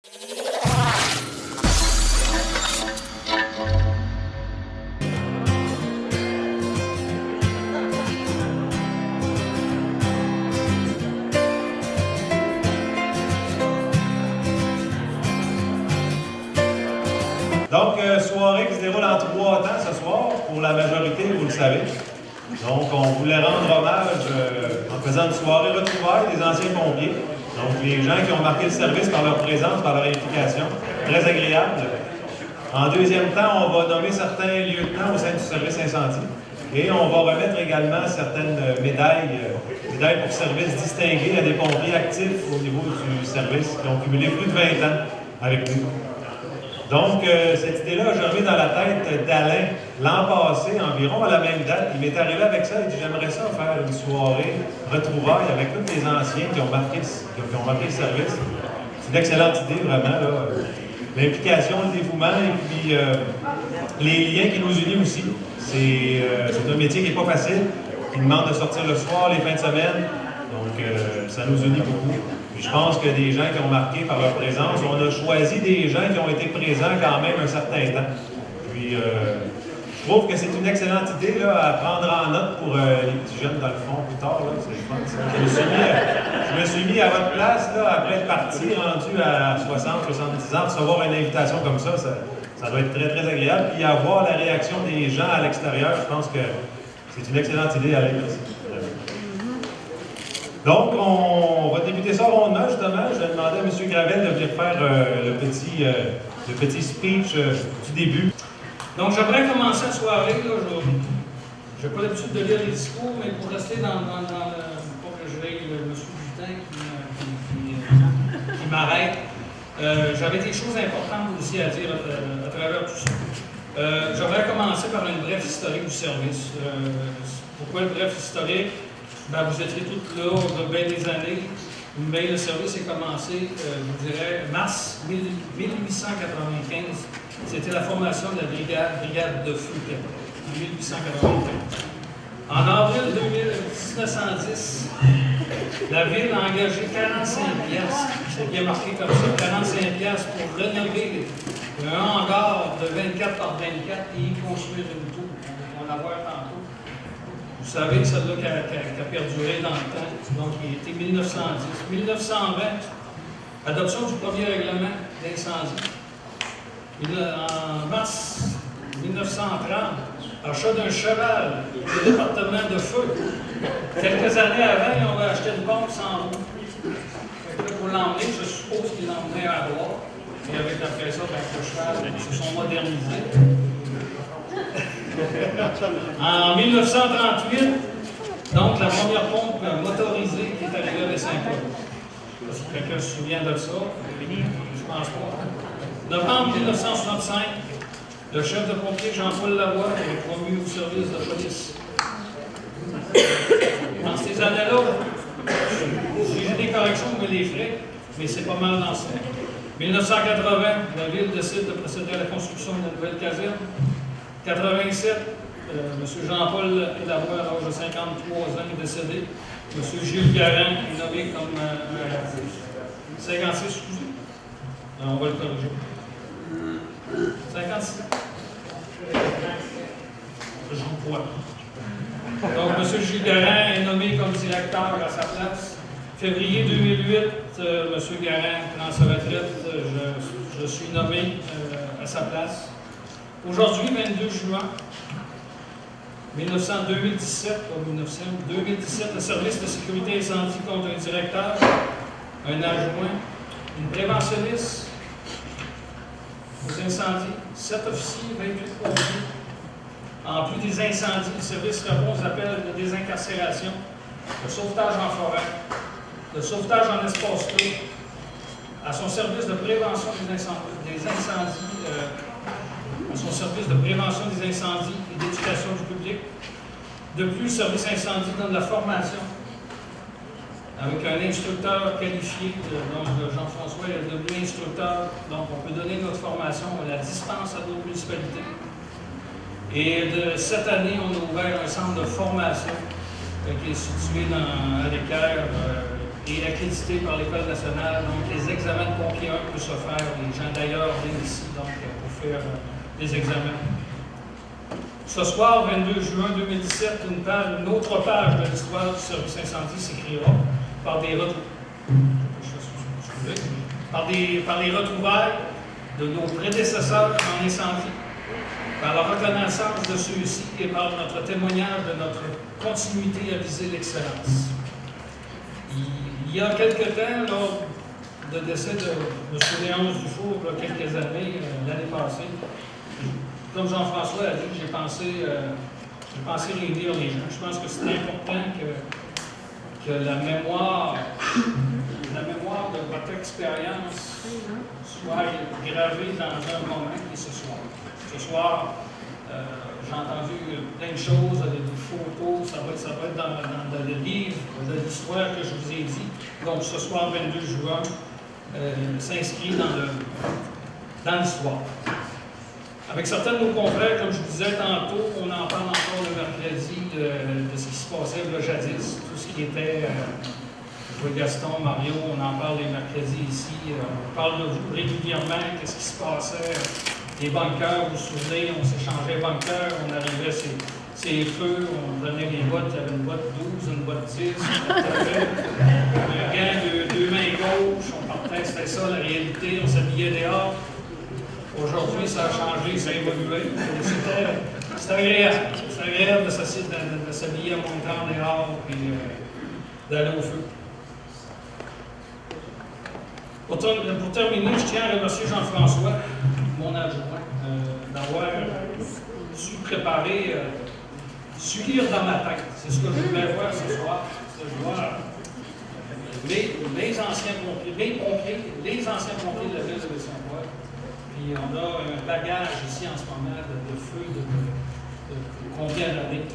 Donc, soirée qui se déroule en 3 temps ce soir, pour la majorité, vous le savez. Donc, on voulait rendre hommage en faisant une soirée retrouvailles des anciens pompiers. Donc, les gens qui ont marqué le service par leur présence, par leur implication. Très agréable. En deuxième temps, on va nommer certains lieutenants au sein du service incendie. Et on va remettre également certaines médailles pour services distingués à des pompiers actifs au niveau du service qui ont cumulé plus de 20 ans avec nous. Donc, cette idée-là, j'ai remis dans la tête d'Alain l'an passé, environ à la même date. Il m'est arrivé avec ça, il dit j'aimerais ça faire une soirée retrouvailles avec tous les anciens qui ont marqué le service. C'est une excellente idée, vraiment. L'implication, le dévouement et puis les liens qui nous unissent aussi. C'est un métier qui n'est pas facile, qui demande de sortir le soir, les fins de semaine. Donc, ça nous unit beaucoup. Puis je pense que des gens qui ont marqué par leur présence, on a choisi des gens qui ont été présents quand même un certain temps. Puis, je trouve que c'est une excellente idée là, à prendre en note pour les petits jeunes dans le fond plus tard. Là, je me suis mis à votre place, là, après être parti, rendu à 60-70 ans, recevoir une invitation comme ça, ça doit être très, très agréable. Puis avoir la réaction des gens à l'extérieur, je pense que c'est une excellente idée à aller. Donc, on va débuter ça rondement, justement. Je vais demander à M. Gravel de venir faire le petit speech du début. Donc, j'aimerais commencer la soirée. Je n'ai pas l'habitude de lire les discours, mais pour rester dans le... Pour que je règle le sous-butin qui m'arrête, j'avais des choses importantes aussi à dire à travers tout ça. J'aimerais commencer par une brève historique du service. Pourquoi le bref historique? Ben, vous étiez toutes là, de bien des années, mais le service est commencé, je vous dirais, mars 1895. C'était la formation de la brigade de feu, en 1895. En avril 1910, la ville a engagé 45 piastres, c'est bien marqué comme ça, 45 piastres pour rénover un hangar de 24 par 24 et y construire une tour. On va la voir tantôt. Vous savez que celle-là qui a perduré dans le temps, donc il était 1910. 1920, adoption du premier règlement d'incendie. En mars 1930, achat d'un cheval du département de feu. Quelques années avant, ils ont acheté une pompe sans roue. Pour l'emmener, je suppose qu'ils l'emmenaient à droite. Et avec après ça, le cheval, ils se sont modernisés. En 1938, donc la première pompe motorisée qui est arrivée à Saint-Paul. Si quelqu'un se souvient de ça, je pense pas. Novembre 1965, le chef de pompier Jean-Paul Lavoie est promu au service de police. Dans ces années-là, j'ai des corrections, mais les frais, mais c'est pas mal dans ça. 1980, la ville décide de procéder à la construction de la nouvelle caserne. 87, M. Jean-Paul Lavoie, à l'âge de 53 ans, est décédé. M. Gilles Garand est nommé comme 56, excusez. On va le corriger. 56. Je vous vois. Donc, M. Gilles Garand est nommé comme directeur à sa place. Février 2008, M. Garand prend sa retraite. Je suis nommé à sa place. Aujourd'hui, 22 juin 2017, le service de sécurité incendie compte un directeur, un adjoint, une préventionniste aux incendies, 7 officiers, 28 pompiers. En plus des incendies, le service répond aux appels de désincarcération, le sauvetage en forêt, le sauvetage en espace clos, à son service de prévention des incendies à son service de prévention des incendies et d'éducation du public. De plus, le service incendie donne la formation avec un instructeur qualifié, donc Jean-François est devenu instructeur, donc on peut donner notre formation, on la dispense à d'autres municipalités. Et cette année, on a ouvert un centre de formation qui est situé à l'Équerre et accrédité par l'École nationale. Donc, les examens de pompier 1 peuvent se faire. Les gens d'ailleurs viennent ici donc, pour faire les examens. Ce soir, 22 juin 2017, une autre page de l'histoire du service incendie s'écrira par les retrouvailles de nos prédécesseurs en incendie, par la reconnaissance de ceux-ci et par notre témoignage de notre continuité à viser l'excellence. Il y a quelque temps, lors du décès de M. Léonce Dufour, il y a quelques années, l'année passée, comme Jean-François a dit, j'ai pensé réunir les gens. Je pense que c'est important que la mémoire de votre expérience soit gravée dans un moment, et ce soir. Ce soir, j'ai entendu plein de choses, des photos, ça va être dans le livre de l'histoire que je vous ai dit. Donc ce soir, 22 juin, s'inscrit dans l'histoire. Avec certains de nos confrères, comme je vous disais tantôt, on en parle encore le mercredi de ce qui se passait là, jadis, tout ce qui était Gaston, Mario, on en parle les mercredis ici, on parle de vous régulièrement, qu'est-ce qui se passait, les bunkers, vous vous souvenez, on s'échangeait bunkers, on arrivait ces feux, on prenait les bottes, il y avait une botte 12, une botte 10, on partait, un gant, deux mains gauches, on partait, c'était ça la réalité, on s'habillait dehors. Aujourd'hui, ça a changé, ça a évolué. C'est agréable. C'est agréable de s'habiller à montant dehors et d'aller au feu. Pour terminer, je tiens à remercier Jean-François, mon adjoint, d'avoir su préparer, su lire dans ma tête. C'est ce que je voulais voir ce soir. C'est de voir les anciens pompiers, les anciens pompiers de la ville de Saint-Paul. Puis on a un bagage ici en ce moment de feu de combien d'années.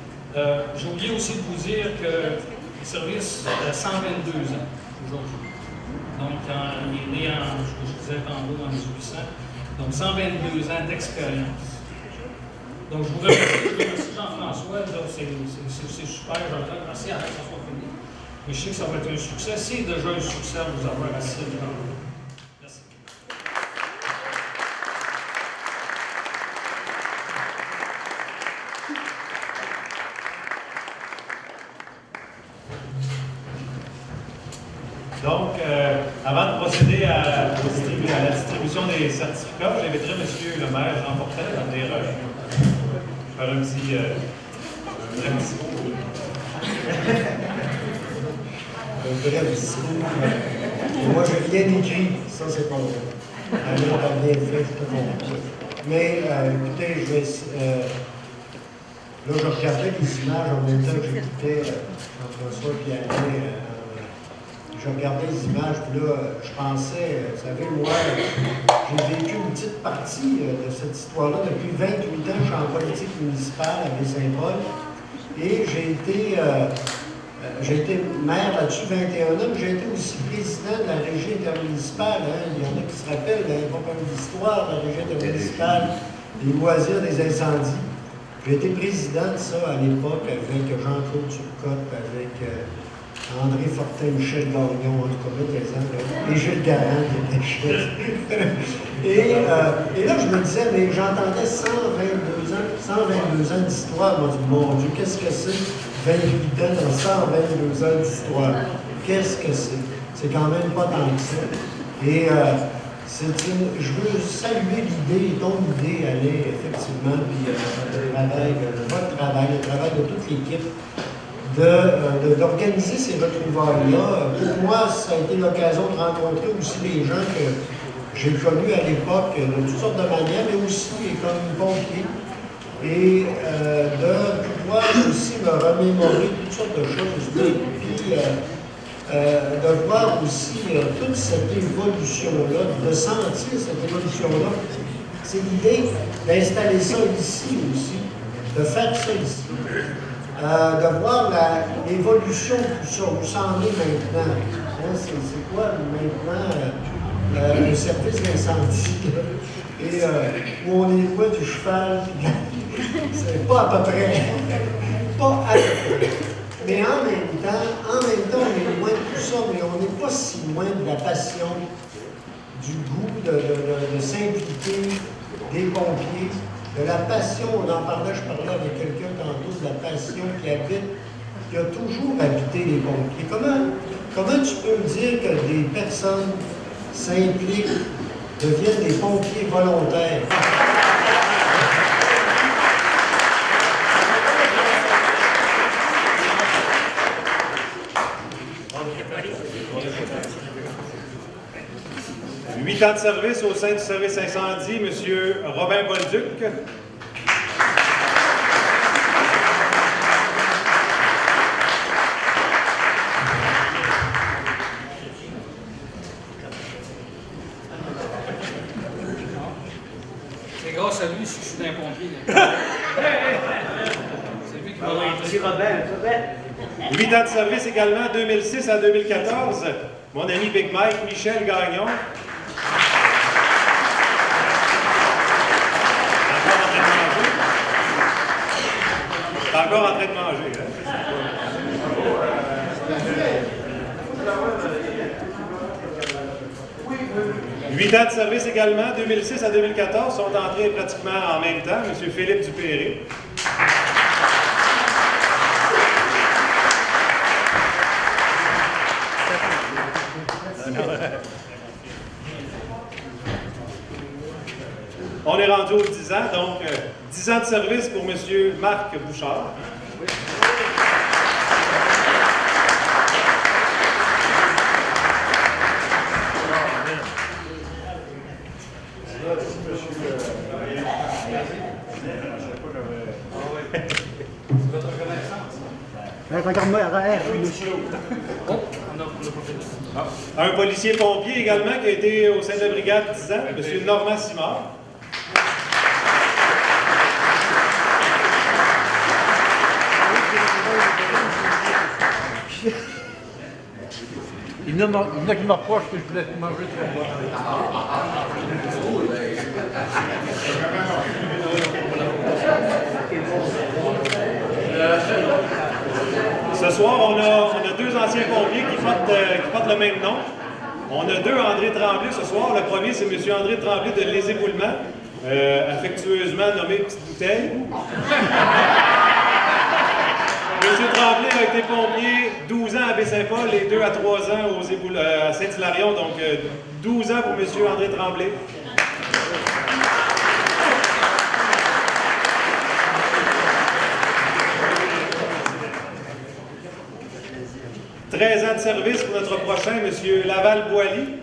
J'ai oublié aussi de vous dire que le service a 122 ans aujourd'hui. Donc, il est né en, ce que je disais tantôt, en 1800. Donc, 122 ans d'expérience. Donc, je vous remercie Jean-François. C'est super, Jean-François. Merci à ça soit fini. Mais je sais que ça va être un succès. C'est déjà un succès de vous avoir assis devant vous. Donc, avant de procéder à la distribution des certificats, j'inviterai M. le maire Jean Fortin à venir faire un petit discours. Un bref discours. Moi, je viens d'écrire, ça c'est pas vrai. Alors, on a bien fait, c'est pas compliqué. Mais, écoutez, là, je regardais les images en même temps que j'écoutais Jean-François et Alain. Je regardais les images, puis là, je pensais, vous savez, moi, j'ai vécu une petite partie de cette histoire-là. Depuis 28 ans, je suis en politique municipale à Baie-Saint-Paul. Et j'ai été maire là-dessus 21 ans, mais j'ai été aussi président de la régie intermunicipale. Hein. Il y en a qui se rappellent de la compagnie d'histoire, de la régie intermunicipale, des loisirs, des incendies. J'ai été président de ça à l'époque avec Jean-Claude Turcotte, avec André Fortin, Michel Gagnon, en tout cas, et Gilles Garand qui était chef. Et là, je me disais, mais j'entendais 122 ans d'histoire. Moi, je me dis, mon Dieu, qu'est-ce que c'est 28 ans dans 122 ans d'histoire? Qu'est-ce que c'est? C'est quand même pas tant que ça. Et je veux saluer l'idée, ton idée, Alain, effectivement, puis votre travail, le travail de toute l'équipe, d'organiser ces retrouvailles-là. Pour moi, ça a été l'occasion de rencontrer aussi des gens que j'ai connus à l'époque de toutes sortes de manières, mais aussi comme pompiers. Et de pouvoir aussi me remémorer toutes sortes de choses. Puis de voir aussi toute cette évolution-là, de sentir cette évolution-là. C'est l'idée d'installer ça ici aussi, de faire ça ici. De voir l'évolution de tout ça, où ça en est maintenant. Hein, c'est quoi maintenant le service d'incendie? Et où on est loin du cheval, c'est pas à peu près. Pas à peu près. Mais en même temps, on est loin de tout ça, mais on n'est pas si loin de la passion, du goût de s'impliquer des pompiers, de la passion, je parlais avec quelqu'un tantôt, de la passion qui a toujours habité les pompiers. Comment tu peux me dire que des personnes s'impliquent, deviennent des pompiers volontaires? Huit ans de service au sein du service incendie, M. Robin Bolduc. C'est grâce à lui si je suis d'un pompier. C'est lui qui m'a rentré. 8 ans de service également, 2006 à 2014. Mon ami Big Mike, Michel Gagnon. Encore en train de manger. Hein? 8 ans de service également, 2006 à 2014, sont entrés pratiquement en même temps. M. Philippe Dupéré. On est rendu aux 10 ans, donc 10 ans de service pour M. Marc Bouchard. Regarde-moi, Un policier pompier également qui a été au sein de la brigade 10 ans, M. Normand Simard. Il y en a qui m'approchent que je voulais manger très bon. Ce soir, on a deux anciens pompiers qui portent le même nom. On a deux André Tremblay ce soir. Le premier, c'est M. André Tremblay de Les Éboulements, affectueusement nommé Petite Bouteille. M. Tremblay a été pompier 12 ans à Baie-Saint-Paul et 2 à 3 ans à Saint-Hilarion, donc 12 ans pour M. André Tremblay. « 13 ans de service pour notre prochain, M. Laval-Boily.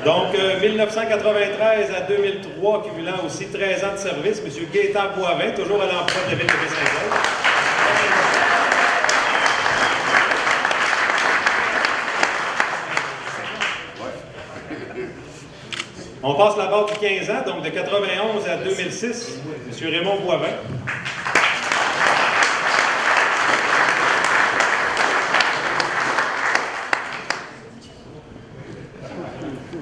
Donc, 1993 à 2003, cumulant aussi 13 ans de service, M. Gaétan Boivin, toujours à l'emploi de la ville de Baie-Saint-Paul. On passe la barre du 15 ans, donc de 91 à 2006, M. Raymond Boivin.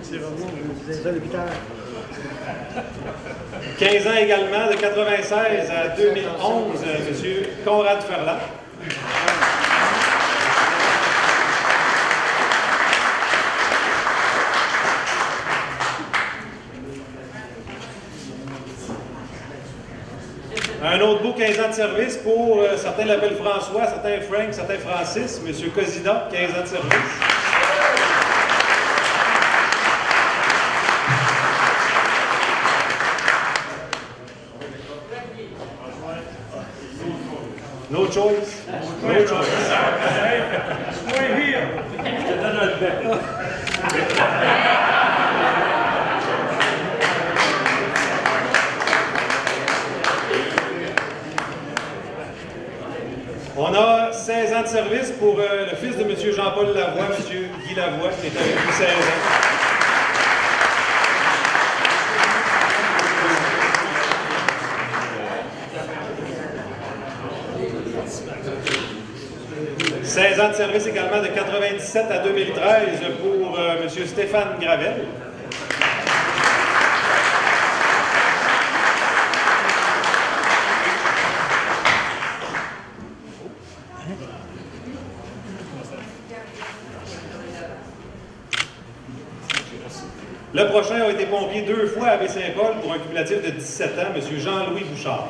C'est vraiment, je me disais, l'hôpital. 15 ans également, de 96 à 2011, M. Conrad Ferland. Un autre beau 15 ans de service pour, certains l'appellent François, certains Frank, certains Francis, M. Cosida, 15 ans de service. No choice. No choice. On a 16 ans de service pour le fils de M. Jean-Paul Lavoie, M. Guy Lavoie, qui est avec nous 16 ans. « 16 ans de service également de 97 à 2013 pour M. Stéphane Gravel. Le prochain a été pompier 2 fois à Baie-Saint-Paul pour un cumulatif de 17 ans, M. Jean-Louis Bouchard.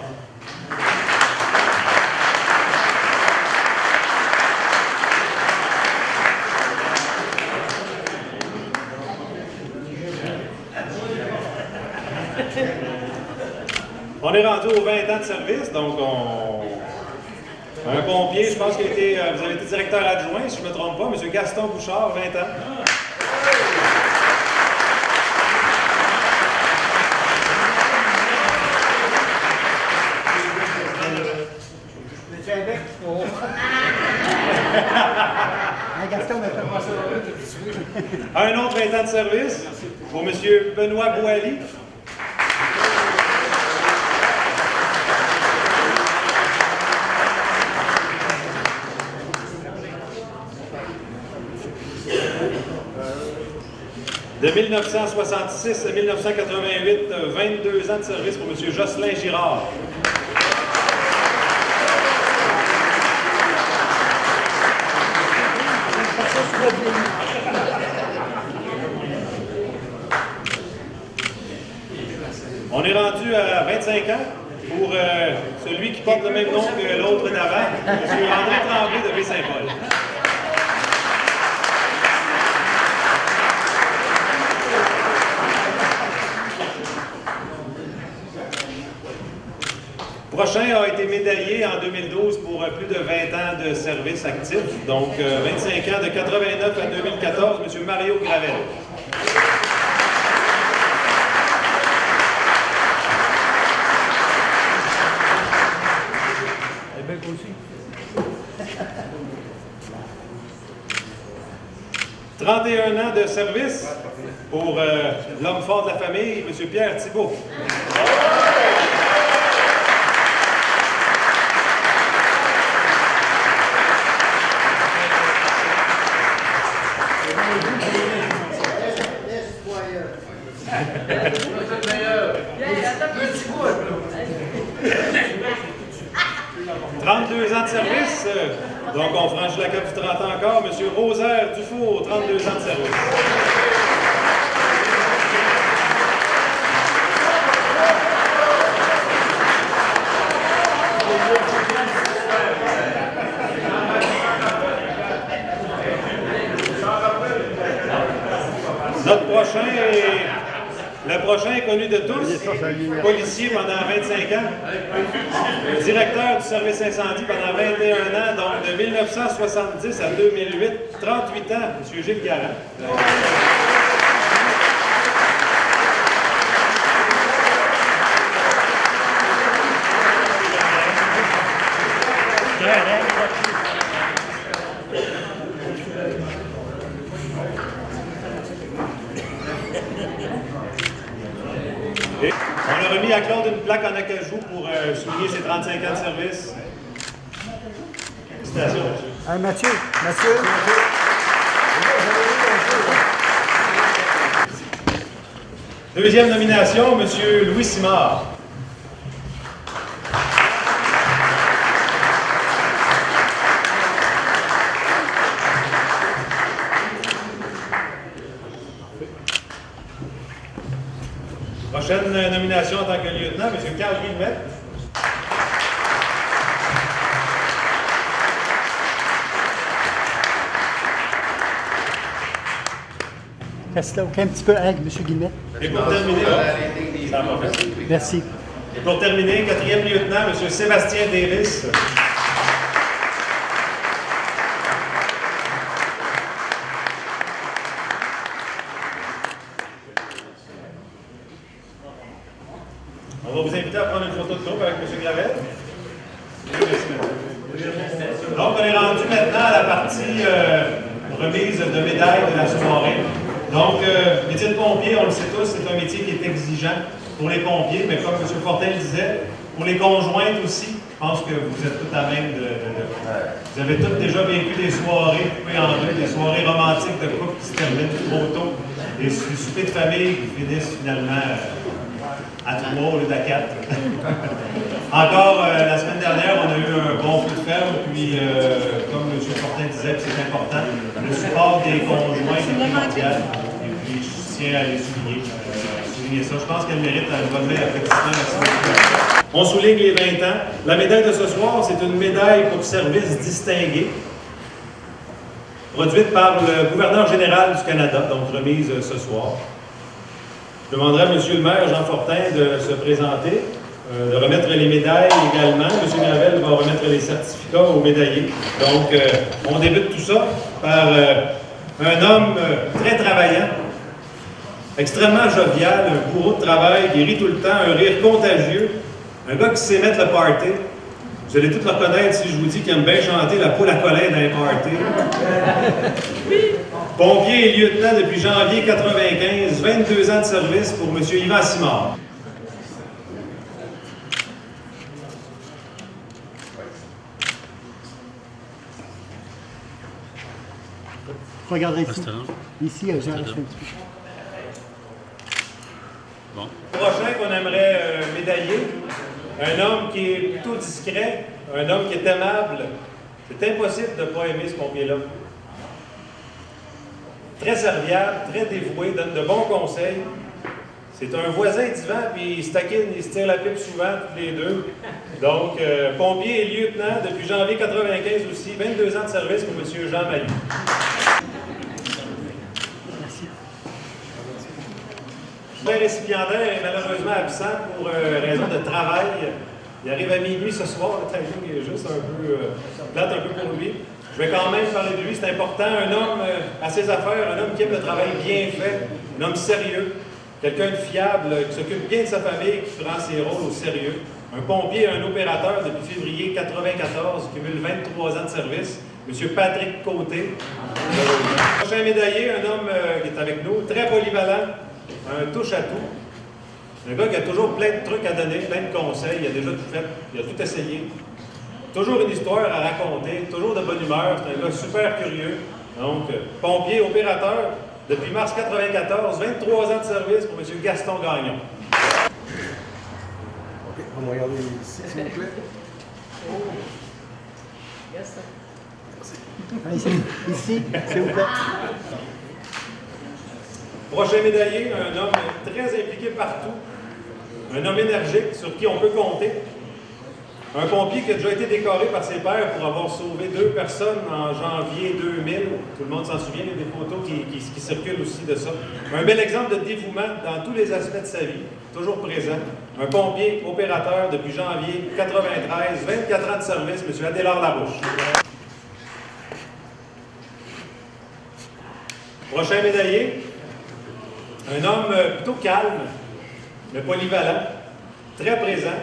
On est rendu aux 20 ans de service, donc un pompier, je pense qu'il a été, vous avez été directeur adjoint, si je ne me trompe pas, M. Gaston Bouchard, 20 ans. Un autre 20 ans de service pour M. Benoît Boily. De 1966 à 1988, 22 ans de service pour M. Jocelyn Girard. On est rendu à 25 ans pour celui qui porte le même nom que l'autre d'avant, M. André Tremblay de Baie-Saint-Paul. Prochain a été médaillé en 2012 pour plus de 20 ans de service actif, donc 25 ans de 89 à 2014, M. Mario Gravel. aussi. 31 ans de service pour l'homme fort de la famille, M. Pierre Thibault. Ans de service, donc on franchit la cape du 30 ans encore. M. Rosaire Dufour, 32 ans de service. Notre prochain le prochain est connu de tous, policier pendant 25 ans, directeur du service incendie pendant 21 ans, donc de 1970 à 2008, 38 ans, M. Gilles Garand. Et on a remis à Claude une plaque en acajou pour souligner ses 35 ans de service. Félicitations, Mathieu. Deuxième nomination, M. Louis Simard. Prochaine nomination en tant que lieutenant, M. Carl Guillemette. Reste un petit peu avec M. Guillemette. Et pour terminer, ça va pas facile. Merci. Et pour terminer, quatrième lieutenant, M. Sébastien Davis. On va vous inviter à prendre une photo de groupe avec M. Gravel. Donc, on est rendu maintenant à la partie remise de médailles de la soirée. Donc, métier de pompier, on le sait tous, c'est un métier qui est exigeant pour les pompiers, mais comme M. Fortin le disait, pour les conjointes aussi. pense que vous êtes tous à même vous avez tous déjà vécu des soirées coupées en deux, des soirées romantiques de couple qui se terminent trop tôt, des soupers de famille qui finissent finalement à 3 au lieu d'à 4. Encore la semaine dernière, on a eu un bon coup de ferme, puis comme M. Fortin disait que c'est important, le support des conjoints est primordial, et puis je tiens à les souligner. Ça. Je pense qu'elle mérite un relevé applaudissement. On souligne les 20 ans. La médaille de ce soir, c'est une médaille pour service distingué, produite par le gouverneur général du Canada, donc remise ce soir. Je demanderai à M. le maire, Jean Fortin, de se présenter, de remettre les médailles également. M. Gravel va remettre les certificats aux médaillés. Donc, on débute tout ça par un homme très travaillant, extrêmement jovial, un bourreau de travail qui rit tout le temps, un rire contagieux, un gars qui sait mettre le party. Vous allez tous le reconnaître si je vous dis qu'il aime bien chanter la poule à colère dans les parties. Pompier et lieutenant depuis janvier 1995, 22 ans de service pour M. Yvan Simard. Regardez ici. Ici, Jean, un petit peu. Bon. Le prochain qu'on aimerait médailler, un homme qui est plutôt discret, un homme qui est aimable. C'est impossible de ne pas aimer ce pompier-là. Très serviable, très dévoué, donne de bons conseils. C'est un voisin d'Yvan, puis il se taquine, il se tire la pipe souvent, tous les deux. Donc, pompier et lieutenant depuis janvier 1995 aussi, 22 ans de service pour M. Jean Mailloux. Le récipiendaire est malheureusement absent pour raison de travail. Il arrive à minuit ce soir, le timing est juste un peu plate un peu pour lui. Je vais quand même parler de lui, c'est important. Un homme à ses affaires, un homme qui aime le travail bien fait, un homme sérieux, quelqu'un de fiable, qui s'occupe bien de sa famille, qui prend ses rôles au sérieux. Un pompier et un opérateur depuis février 1994, cumule 23 ans de service. M. Patrick Côté. Prochain médaillé, un homme qui est avec nous, très polyvalent. Un touche-à-tout. Un gars qui a toujours plein de trucs à donner, plein de conseils. Il a déjà tout fait, il a tout essayé. Toujours une histoire à raconter, toujours de bonne humeur. C'est un gars super curieux. Donc, pompier, opérateur, depuis mars 1994, 23 ans de service pour M. Gaston Gagnon. OK, on va regarder ici, s'il vous plaît. Ici, s'il vous plaît. Prochain médaillé, un homme très impliqué partout, un homme énergique sur qui on peut compter, un pompier qui a déjà été décoré par ses pairs pour avoir sauvé 2 personnes en janvier 2000. Tout le monde s'en souvient, il y a des photos qui circulent aussi de ça. Un bel exemple de dévouement dans tous les aspects de sa vie, toujours présent. Un pompier opérateur depuis janvier 1993, 24 ans de service, M. Adélard Larouche. Prochain médaillé. Un homme plutôt calme, mais polyvalent, très présent,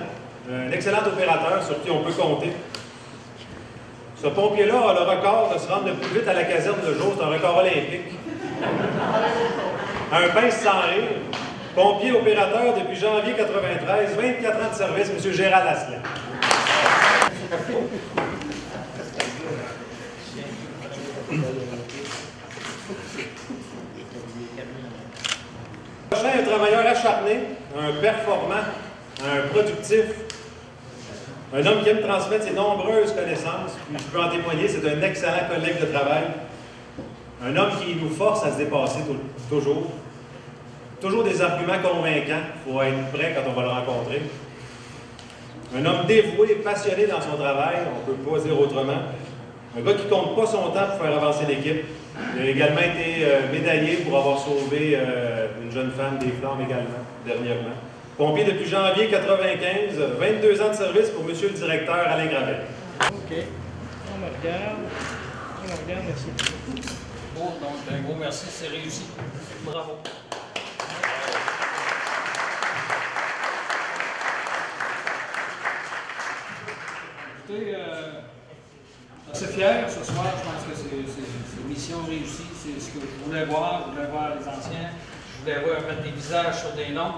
un excellent opérateur sur qui on peut compter. Ce pompier-là a le record de se rendre le plus vite à la caserne le jour, c'est un record olympique. Un pince sans rire, pompier opérateur depuis janvier 1993, 24 ans de service, M. Gérald Asselin. Un travailleur acharné, un performant, un productif, un homme qui aime transmettre ses nombreuses connaissances, puis je peux en témoigner, c'est un excellent collègue de travail, un homme qui nous force à se dépasser toujours, toujours des arguments convaincants, il faut être prêt quand on va le rencontrer, un homme dévoué, passionné dans son travail, on ne peut pas dire autrement, un gars qui ne compte pas son temps pour faire avancer l'équipe. Il a également été médaillé pour avoir sauvé une jeune femme des flammes également, dernièrement. Pompier depuis janvier 1995, 22 ans de service pour M. le directeur Alain Gravel. OK. On me regarde. Merci. Bon, donc, un gros merci, c'est réussi. Bravo. Écoutez, je suis fier ce soir, je pense que c'est une mission réussie, c'est ce que je voulais voir les anciens, je voulais mettre des visages sur des noms,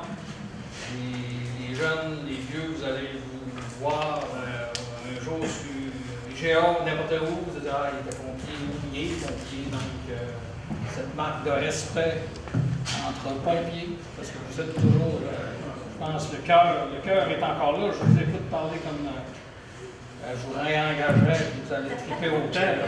les jeunes, les vieux, vous allez vous voir un jour, sur IGA, n'importe où, vous dites, ah, il était pompier, il est pompier. Donc, cette marque de respect entre pompiers, parce que vous êtes toujours, je pense, le cœur est encore là. Je vous écoute parler comme je vous réengagerais, puis vous allez triper autant. Là.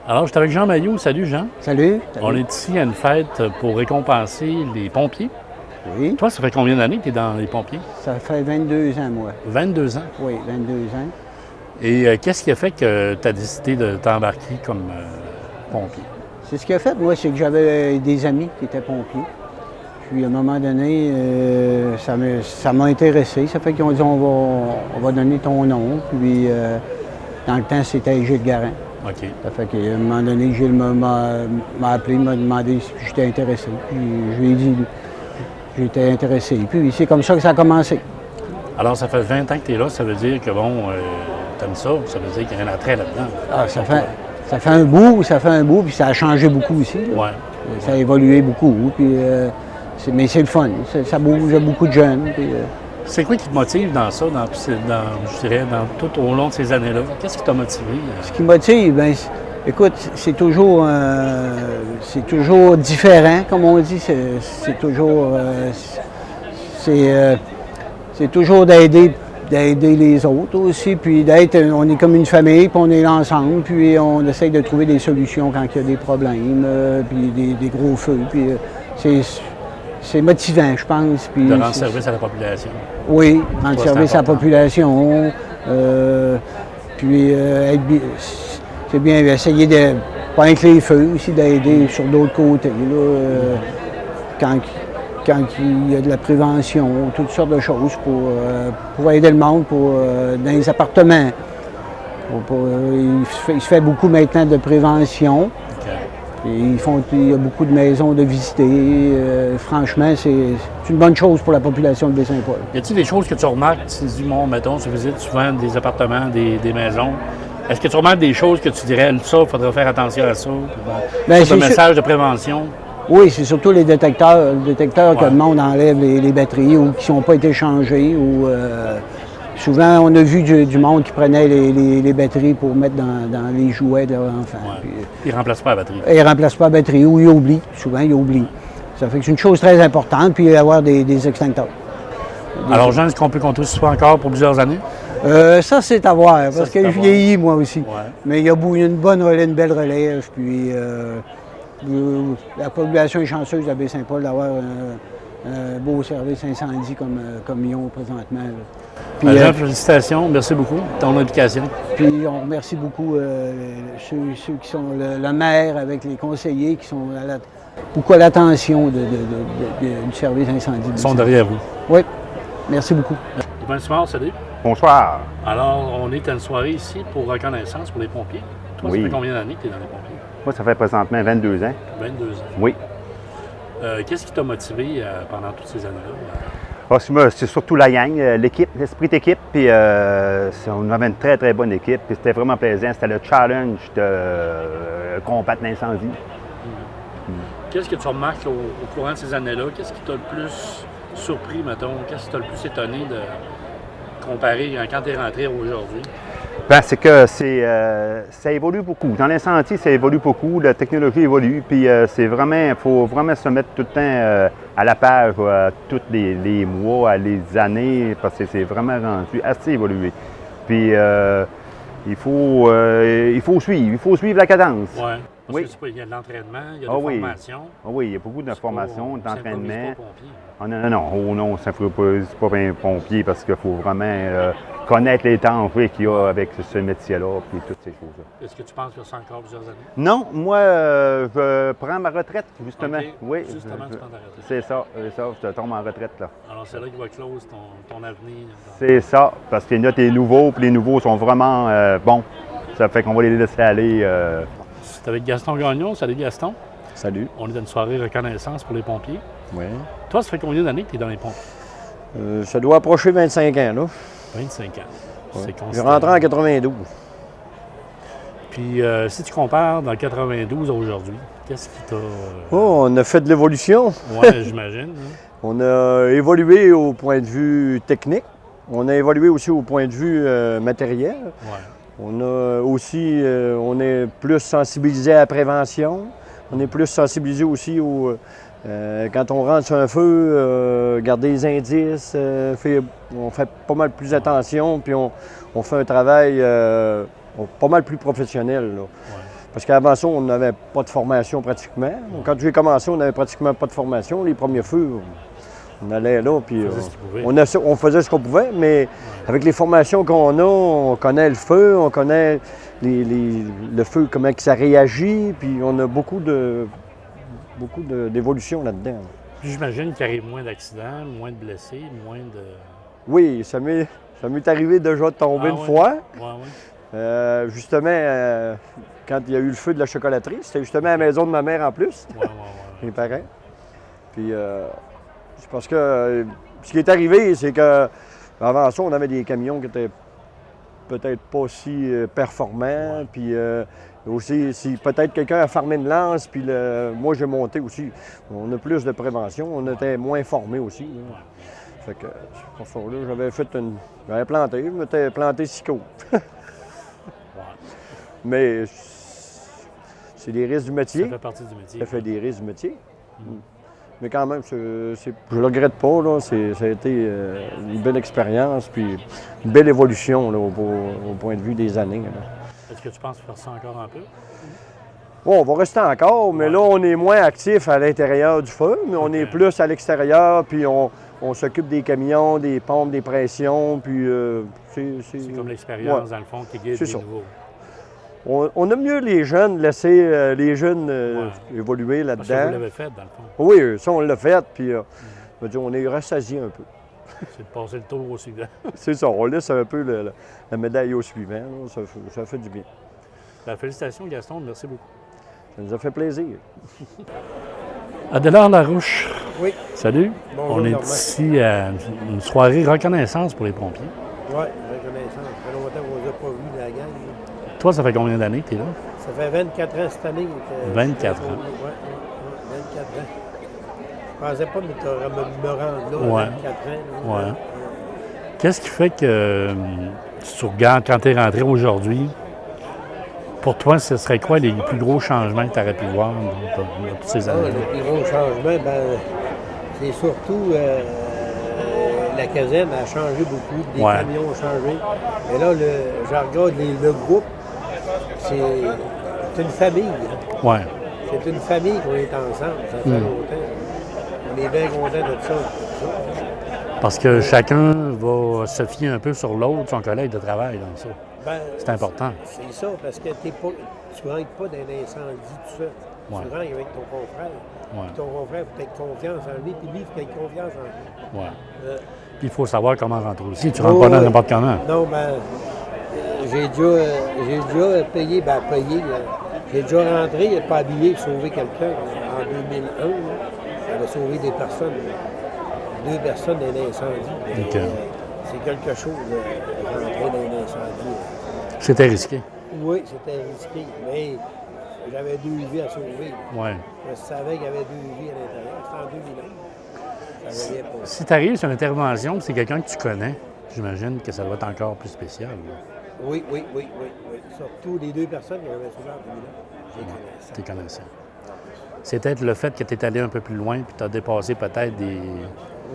Alors, je suis avec Jean Mailloux. Salut, Jean. Salut. On est ici à une fête pour récompenser les pompiers. Oui. Toi, ça fait combien d'années que tu es dans les pompiers? Ça fait 22 ans, moi. 22 ans. Oui, 22 ans. Et qu'est-ce qui a fait que tu as décidé de t'embarquer comme pompier? C'est ce qui a fait, moi, c'est que j'avais des amis qui étaient pompiers. Puis, à un moment donné, ça m'a intéressé. Ça fait qu'ils ont dit, on va donner ton nom. Puis, dans le temps, c'était Gilles Garin. OK. Ça fait qu'à un moment donné, Gilles m'a appelé, m'a demandé si j'étais intéressé. Puis, je lui ai dit, j'étais intéressé. Puis, c'est comme ça que ça a commencé. Alors, ça fait 20 ans que tu es là. Ça veut dire que, bon, t'aimes ça. Ça veut dire qu'il y a un attrait là-dedans. Ah, ça fait un bout, puis ça a changé beaucoup aussi. Là. Ouais. Ça a évolué beaucoup, puis, mais c'est le fun. Ça bouge, il y a beaucoup de jeunes. Puis, C'est quoi qui te motive dans ça, je dirais, tout au long de ces années-là? Qu'est-ce qui t'a motivé? Ce qui motive, bien, écoute, c'est toujours différent, comme on dit. C'est toujours d'aider les autres aussi, puis on est comme une famille, puis on est ensemble, puis on essaye de trouver des solutions quand il y a des problèmes, puis des gros feux, puis c'est motivant, je pense. Puis de rendre service à la population. Oui, rendre service à la population, puis c'est bien essayer de, pas avec les feux aussi, d'aider sur d'autres côtés, là, quand il y a de la prévention, toutes sortes de choses pour aider le monde dans les appartements. Il se fait beaucoup maintenant de prévention. Okay. Il y a beaucoup de maisons de visiter. Franchement, c'est une bonne chose pour la population de Baie-Saint-Paul. Y a-t-il des choses que tu remarques, tu dis, bon, mettons, tu visites souvent des appartements, des maisons. Est-ce que tu remarques des choses que tu dirais, ça, il faudrait faire attention à ça? C'est un message de prévention? Oui, c'est surtout les détecteurs. Les détecteurs que le monde enlève les batteries ou qui n'ont pas été changées. Souvent, on a vu du monde qui prenait les batteries pour mettre dans les jouets de leurs enfants. Ouais. Puis, ils ne remplacent pas la batterie. Ils ne remplacent pas la batterie ou ils oublient. Souvent, ils oublient. Ça fait que c'est une chose très importante, puis avoir des extincteurs. Alors, Jean, est-ce qu'on peut compter sur toi encore pour plusieurs années? Ça, c'est à voir, parce que je vieillis, moi aussi. Ouais. Mais il y a une belle relève, puis la population est chanceuse de Baie-Saint-Paul d'avoir un beau service incendie comme ils ont présentement. Puis, Jean, félicitations, merci beaucoup de ton implication. Puis on remercie beaucoup ceux qui sont le maire avec les conseillers qui sont beaucoup à l'attention du service incendie. Ils sont derrière vous. Oui, merci beaucoup. Bonsoir, salut. Bonsoir. Alors, on est à une soirée ici pour reconnaissance pour les pompiers. Toi, Oui. Ça fait combien d'années que tu es dans les pompiers? Moi, ça fait présentement 22 ans. 22 ans. Oui. Qu'est-ce qui t'a motivé pendant toutes ces années-là? Ah, c'est surtout la gang, l'équipe, l'esprit d'équipe. Puis on avait une très, très bonne équipe. Puis c'était vraiment plaisant. C'était le challenge de combattre l'incendie. Qu'est-ce que tu remarques au courant de ces années-là? Qu'est-ce qui t'a le plus surpris, mettons? Qu'est-ce qui t'a le plus étonné de comparer quand tu es rentré aujourd'hui? Ben, c'est que ça évolue beaucoup. Dans l'incendie, ça évolue beaucoup. La technologie évolue. Puis il faut vraiment se mettre tout le temps à la page, tous les mois, les années, parce que c'est vraiment rendu assez évolué. Puis il faut suivre la cadence. Oui. Parce Oui. que il y a de l'entraînement, il y a de la formation. Ah oui, il y a beaucoup de formation, d'entraînement. C'est Non, ça ne c'est pas un pompier parce qu'il faut vraiment connaître les temps qu'il y a avec ce métier-là et toutes ces choses-là. Est-ce que tu penses que ça encore plusieurs années? Non, moi, je prends ma retraite, justement. Okay. Oui, Justement, tu prends ta retraite. c'est ça, je tombe en retraite, là. Alors, c'est là qu'il va close ton avenir. C'est ça, parce qu'il y en a des nouveaux, puis les nouveaux sont vraiment bons. Ça fait qu'on va les laisser aller. C'est avec Gaston Gagnon. Salut, Gaston. Salut. On est dans une soirée reconnaissance pour les pompiers. Oui. Toi, ça fait combien d'années que tu es dans les pompiers? Ça doit approcher 25 ans, là. 25 ans. Ouais. C'est J'ai considérable. rentré en 92. Puis, si tu compares dans 92 à aujourd'hui, qu'est-ce qui t'a... Oh, on a fait de l'évolution. Oui, j'imagine. Hein? On a évolué au point de vue technique. On a évolué aussi au point de vue matériel. Ouais. On a aussi, on est plus sensibilisé à la prévention. On est plus sensibilisé aussi au... quand on rentre sur un feu, garder les indices, on fait pas mal plus attention, puis on fait un travail pas mal plus professionnel. Là. Ouais. Parce qu'avant ça, on n'avait pas de formation pratiquement. Quand j'ai commencé, on n'avait pratiquement pas de formation. Les premiers feux, on allait là, puis on faisait ce qu'on pouvait, mais avec les formations qu'on a, on connaît le feu, on connaît le feu, comment ça réagit, puis on a beaucoup d'évolution là-dedans. Puis j'imagine qu'il arrive moins d'accidents, moins de blessés, moins de... Oui, ça m'est arrivé déjà de tomber une fois. Ouais. Justement, quand il y a eu le feu de la chocolaterie, c'était justement à la maison de ma mère en plus, mes parents. Puis c'est parce que ce qui est arrivé, c'est que avant ça, on avait des camions qui étaient peut-être pas si performants. Puis aussi, si peut-être quelqu'un a fermé une lance, puis moi j'ai monté aussi. On a plus de prévention, on était moins formés aussi. Là. Fait que pour ça, là, j'avais planté, je m'étais planté sicot. Mais c'est des risques du métier. Ça fait partie du métier. Ça fait des risques du métier. Mais quand même, je ne le regrette pas. Là. Ça a été une belle expérience, puis une belle évolution là, au point de vue des années. Est-ce que tu penses faire ça encore un peu? Bon, on va rester encore, mais là, on est moins actif à l'intérieur du feu, mais on est plus à l'extérieur, puis on s'occupe des camions, des pompes, des pressions, puis c'est comme l'expérience, dans le fond, qui guide les nouveaux. On aime mieux les jeunes, laisser les jeunes évoluer là-dedans. Parce que vous l'avez fait, dans le fond. Oui, ça, on l'a fait, puis on est rassasié un peu. C'est de passer le tour au suivant. C'est ça, on laisse un peu la médaille au suivant. Là, ça fait du bien. Ben, félicitations, Gaston, merci beaucoup. Ça nous a fait plaisir. Adélard Larouche. Oui. Salut. Bonjour, on est ici à une soirée reconnaissance pour les pompiers. Oui, reconnaissance. Ça fait longtemps qu'on ne les a pas vus, la gang. Toi, ça fait combien d'années que tu es là? Ça fait 24 ans cette année. 24 ans. Oui, 24 ans. Je ne pensais pas me rendre là, 24 ans. Ouais. Qu'est-ce qui fait que tu regardes quand tu es rentré aujourd'hui? Pour toi, ce serait quoi les plus gros changements que tu aurais pu voir dans toutes ces années? Les plus gros changements, c'est surtout la caserne a changé beaucoup, les camions ont changé. Mais là, je regarde le groupe, c'est une famille. Hein. Oui. C'est une famille qu'on est ensemble, ça fait longtemps. On est bien contents de ça. Parce que chacun va se fier un peu sur l'autre, son collègue de travail dans ça. C'est important. C'est ça, parce que tu ne rentres pas dans un incendie tout seul. Tu rentres avec ton confrère. Puis ton confrère, il faut être confiance en lui, puis lui, il faut être confiance en lui. Puis il faut savoir comment rentrer aussi. Tu ne rentres pas dans n'importe comment. Non, j'ai déjà payé, j'ai déjà rentré, pas habillé, sauvé quelqu'un en 2001. J'avais sauvé des personnes, 2 personnes dans un incendie. C'est quelque chose de rentrer dans un incendie. C'était risqué. Oui, c'était risqué, mais j'avais 2 vies à sauver. Oui. Je savais qu'il y avait 2 vies à l'intérieur. C'était en 2001. Ça avait bien passé. Si tu arrives sur une intervention, c'est quelqu'un que tu connais, j'imagine que ça doit être encore plus spécial. Là. Oui. Surtout les 2 personnes qui avaient sauvé en 2001. Tu les connaissais. C'est peut-être le fait que tu es allé un peu plus loin puis tu as dépassé peut-être des...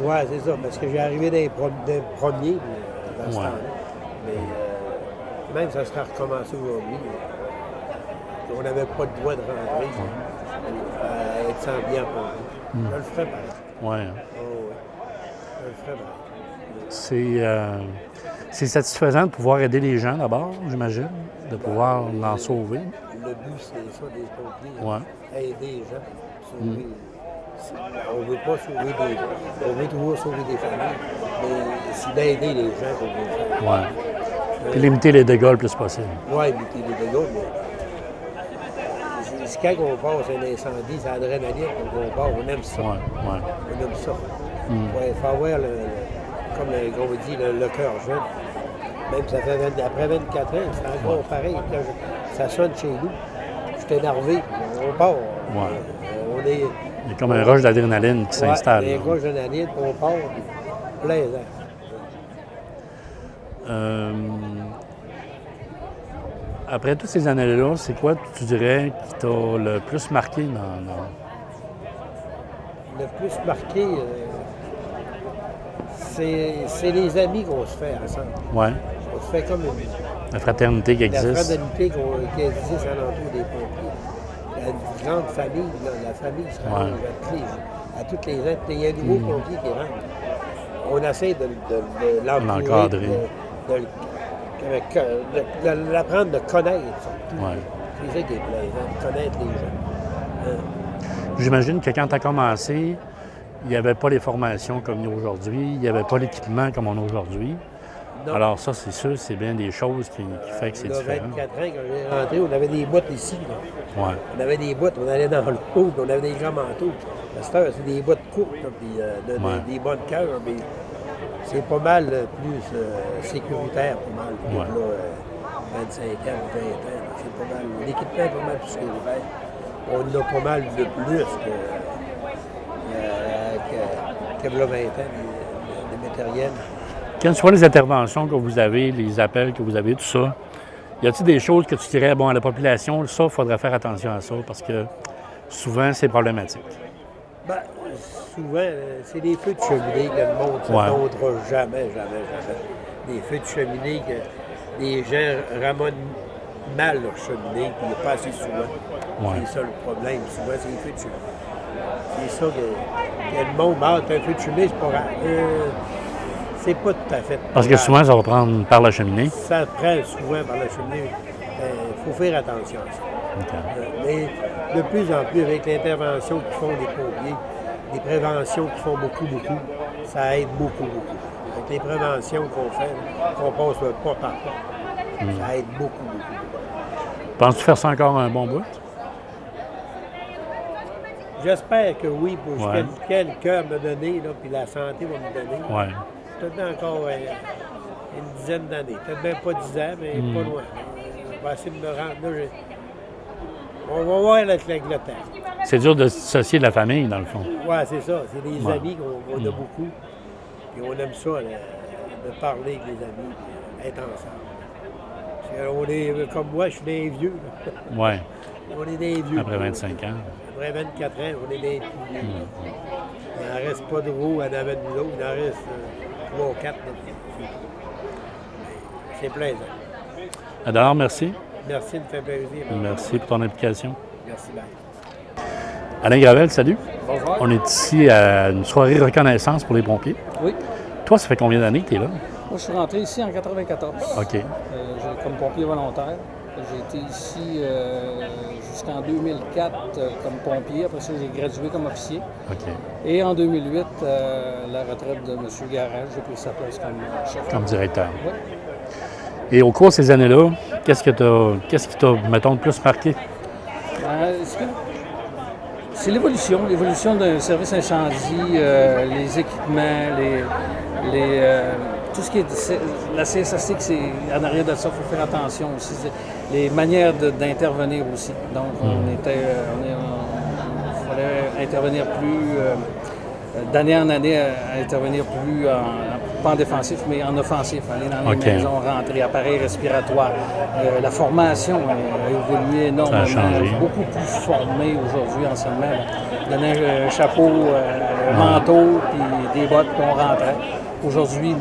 Oui, c'est ça, parce que j'ai arrivé des premiers dans ce temps-là. Mais même ça serait recommencé aujourd'hui. On n'avait pas le droit de rentrer à être sans bien pour nous. Je le ferais pareil. Oui. Je le ferais pareil. C'est satisfaisant de pouvoir aider les gens d'abord, j'imagine, de pouvoir en sauver. Le but, c'est ça, des pompiers. Aider les gens, sauver. On ne veut pas sauver des gens. On veut toujours sauver des familles, mais c'est d'aider les gens qu'on veut faire. Puis limiter les dégâts le plus possible. Oui, limiter les dégâts, mais c'est quand on passe un incendie, c'est l'adrénaline qu'on part, on aime ça. On aime ça. Il faut avoir, comme on dit, le cœur jeune. Même ça fait après 24 ans, c'est encore pareil. Quand ça sonne chez nous, je suis énervé, puis on part. On est... Il y a comme un rush d'adrénaline qui s'installe. Il y a un rush d'adrénaline, puis on part, puis plaisant. Après toutes ces années-là, c'est quoi, tu dirais, qui t'a le plus marqué Le plus marqué, c'est les amis qu'on se fait ensemble. Oui. On se fait comme La fraternité qui existe. La fraternité qui existe alentour des pompiers. Il y a une grande famille, là, la famille se range à toutes les ans. Il y a un nouveau pompier qui rentre. On essaie de l'encadrer, de l'apprendre, de connaître. C'est ça qui est plaisant, de connaître les gens. J'imagine que quand tu as commencé, il n'y avait pas les formations comme il y a aujourd'hui, il n'y avait pas l'équipement comme on a aujourd'hui. Non. Alors ça, c'est sûr, c'est bien des choses qui font que c'est différent. Il y a 24 ans, quand j'ai rentré, on avait des bottes ici. Là. Ouais. On avait des bottes, on allait dans le haut, on avait des grands manteaux. À cette heure, c'est des bottes courtes, là, puis des bonnes cœurs. Mais c'est pas mal plus sécuritaire, pas mal. Là, 25 ans, 20 ans, c'est pas mal. L'équipement est pas mal plus sécuritaire. On a pas mal de plus que 20 ans de matériel. Quand tu vois les interventions que vous avez, les appels que vous avez, tout ça, y a-t-il des choses que tu dirais, bon, à la population, ça, il faudrait faire attention à ça, parce que souvent, c'est problématique? Bien, souvent, c'est des feux de cheminée que le monde ne se montrera jamais. Des feux de cheminée que les gens ramenent mal leur cheminée, puis il n'y a pas assez souvent. C'est ça le problème, souvent, c'est les feux de cheminée. C'est ça que le monde meurt, un feu de cheminée, c'est pas grave. C'est pas tout à fait. Parce que souvent, ça va prendre par la cheminée. Ça prend souvent par la cheminée. Il faut faire attention à ça. Okay. Mais de plus en plus, avec l'intervention qu'ils font des pompiers, les préventions qu'ils font beaucoup, ça aide beaucoup. Avec les préventions qu'on fait, qu'on passe pas par pas, ça aide beaucoup. Penses-tu faire ça encore un bon bout? J'espère que oui, pour jusqu'à le cœur me donner, là, puis la santé va me donner. Oui. Peut-être encore une dizaine d'années. Peut-être même pas 10 ans, mais pas loin. On va essayer de me rendre là. On va voir avec le temps. C'est dur de se dissocier de la famille, dans le fond. Oui, c'est ça. C'est des amis qu'on a beaucoup. Puis on aime ça, de parler avec les amis, puis être ensemble. On est, comme moi, je suis des vieux. Oui. On est des vieux. Après 25 ans. Après 24 ans, on est des vieux. Il n'en reste pas de roues en avant de nous autres. Il en reste 3 ou 4. C'est plaisant. Alors, merci. Merci, me fait plaisir. Merci pour ton implication. Merci, bye. Alain Gravel, salut. Bonjour. On est ici à une soirée reconnaissance pour les pompiers. Oui. Toi, ça fait combien d'années que tu es là? Moi, je suis rentré ici en 1994. OK. Comme pompier volontaire. J'ai été ici jusqu'en 2004 comme pompier. Après ça, j'ai gradué comme officier. OK. Et en 2008, la retraite de M. Garage, j'ai pris sa place comme chef. Comme directeur. Oui. Et au cours de ces années-là, qu'est-ce qui t'a, mettons, le plus marqué? C'est l'évolution d'un service incendie, les équipements, tout ce qui est la CSST, c'est en arrière de ça, il faut faire attention aussi. Les manières d'intervenir aussi. Donc, il fallait intervenir plus, d'année en année, intervenir plus pas en défensif, mais en offensif. Aller dans les maisons, rentrer, appareils respiratoires. La formation a évolué énormément. Ça a changé. Beaucoup plus formé aujourd'hui, enseignement. Donner un chapeau, un manteau, puis des bottes, puis on rentrait. Aujourd'hui,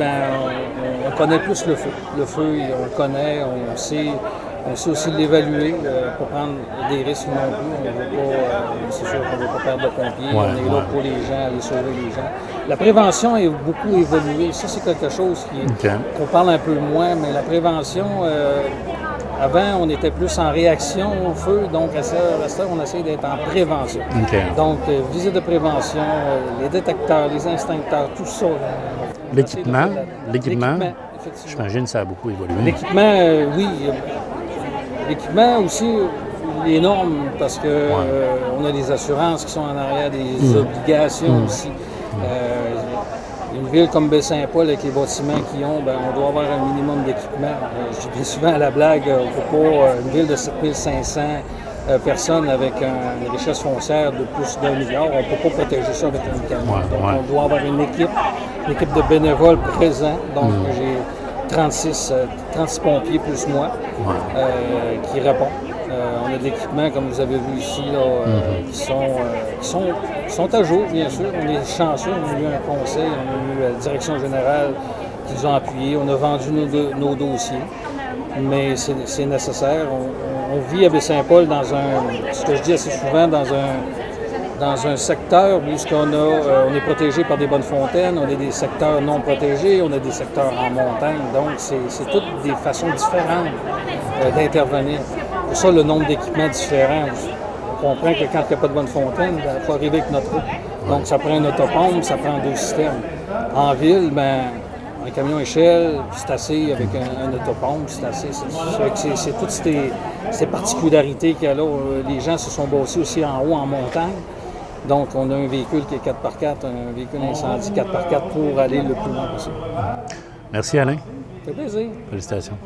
on connaît plus le feu. Le feu, on le connaît, on sait aussi l'évaluer pour prendre des risques non plus. C'est sûr qu'on ne veut pas perdre de pompiers. On est là pour les gens, aller sauver les gens. La prévention a beaucoup évolué. Ça, c'est quelque chose qu'on parle un peu moins, mais la prévention, avant, on était plus en réaction au feu. Donc, à ça, on essaie d'être en prévention. Donc, visite de prévention, les détecteurs, les instincteurs, tout ça. L'équipement, j'imagine que ça a beaucoup évolué. L'équipement, oui. L'équipement aussi, les normes, parce que on a des assurances qui sont en arrière, des obligations aussi. Une ville comme Baie-Saint-Paul, avec les bâtiments qu'ils ont, ben, on doit avoir un minimum d'équipement. Je dis souvent à la blague, on peut pas, une ville de 7500 personnes avec une richesse foncière de plus d'1 milliard, on ne peut pas protéger ça avec un camion. Donc, on doit avoir une équipe de bénévoles présents. Donc, j'ai 36 pompiers plus moi qui répondent. On a de l'équipement, comme vous avez vu ici, là, qui sont à jour, bien sûr. On est chanceux, on a eu un conseil, on a eu la direction générale qui nous a appuyés. On a vendu nos dossiers, mais c'est nécessaire. On vit à Baie-Saint-Paul ce que je dis assez souvent, dans un secteur où on est protégé par des bonnes fontaines, on a des secteurs non protégés, on a des secteurs en montagne. Donc, c'est toutes des façons différentes d'intervenir. Pour ça, le nombre d'équipements différents. On comprend que quand il n'y a pas de bonne fontaine, il faut arriver avec notre eau. Donc, ça prend un autopompe, ça prend 2 systèmes. En ville, un camion échelle, c'est assez avec un autopompe, c'est assez. C'est toutes ces particularités qu'il y a là. Les gens se sont bâtis aussi en haut, en montagne. Donc, on a un véhicule qui est 4x4, un véhicule incendie 4x4 pour aller le plus loin possible. Merci, Alain. Ça fait plaisir. Félicitations.